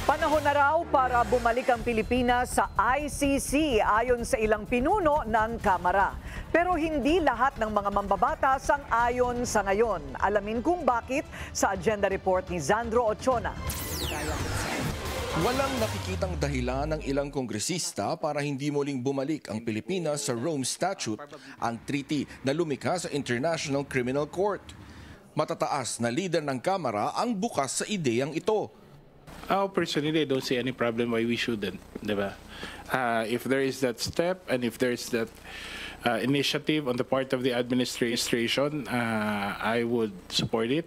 Panahon na raw para bumalik ang Pilipinas sa ICC ayon sa ilang pinuno ng Kamara. Pero hindi lahat ng mga mambabatas ang ayon sa ngayon. Alamin kung bakit sa agenda report ni Zandro Ochona. Walang nakikitang dahilan ng ilang kongresista para hindi muling bumalik ang Pilipinas sa Rome Statute, ang treaty na lumikha sa International Criminal Court. Matataas na leader ng Kamara ang bukas sa ideyang ito. Personally, I don't see any problem why we shouldn't, diba? If there is that step and if there is that initiative on the part of the administration, I would support it.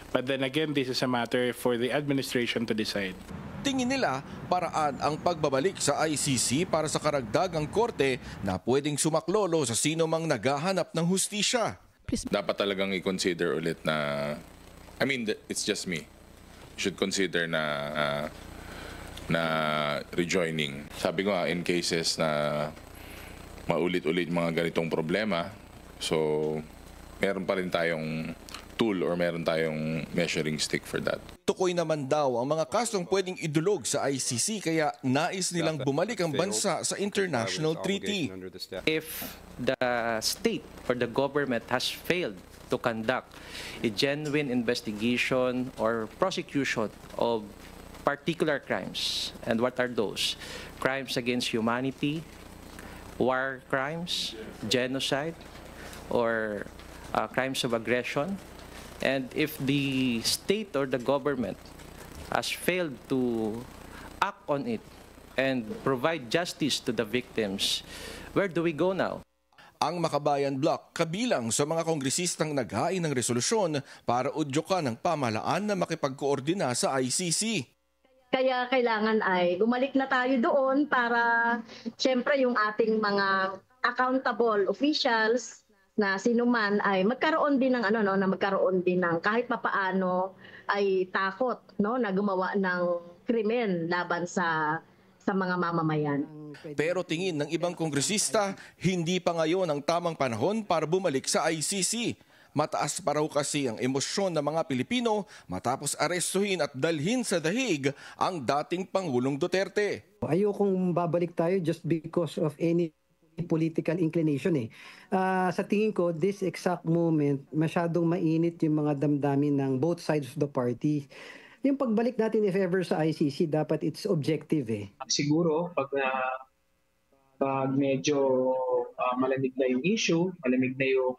But then again, this is a matter for the administration to decide. Tingin nila paraan ang pagbabalik sa ICC para sa karagdagang korte na pwedeng sumaklolo sa sino mang naghahanap ng hustisya. Dapat talagang i-consider ulit na, it's just me. Should consider na rejoining. Sabi ko in cases na maulit-ulit mga ganitong problema, so meron pa rin tayong tool or meron tayong measuring stick for that. Tukoy naman daw ang mga kasong pwedeng idulog sa ICC kaya nais nilang bumalik ang bansa sa international treaty. If the state or the government has failed to conduct a genuine investigation or prosecution of particular crimes. And what are those? Crimes against humanity, war crimes, genocide, or crimes of aggression. And if the state or the government has failed to act on it and provide justice to the victims, where do we go now? Ang Makabayan Bloc kabilang sa mga kongresistang naghain ng resolusyon para udyokan ng pamahalaan na makipagkoordina sa ICC. Kaya kailangan ay bumalik na tayo doon para siyempre yung ating mga accountable officials na sinuman ay magkaroon din ng magkaroon din ng kahit papaano ay takot na gumawa ng krimen laban sa mga mamamayan. Pero tingin ng ibang kongresista, hindi pa ngayon ang tamang panahon para bumalik sa ICC. Mataas pa raw kasi ang emosyon ng mga Pilipino matapos arestuhin at dalhin sa The Hague ang dating Pangulong Duterte. Ayokong babalik tayo just because of any political inclination . Sa tingin ko, this exact moment, masyadong mainit yung mga damdamin ng both sides of the party. Yung pagbalik natin if ever sa ICC, dapat it's objective . Siguro, pag medyo malamig na yung issue, malamig na yung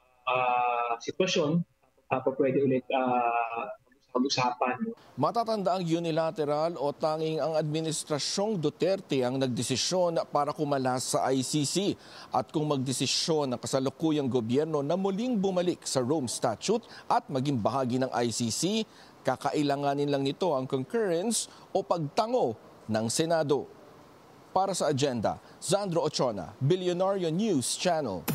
sitwasyon, pwede ulit pag-usapan. Matatanda ang unilateral o tanging ang administrasyong Duterte ang nagdesisyon para kumalas sa ICC. At kung magdesisyon ng kasalukuyang gobyerno na muling bumalik sa Rome Statute at maging bahagi ng ICC, kakailanganin lang nito ang concurrence o pagtango ng Senado. Para sa agenda, Zandro Ochona, Billionario News Channel.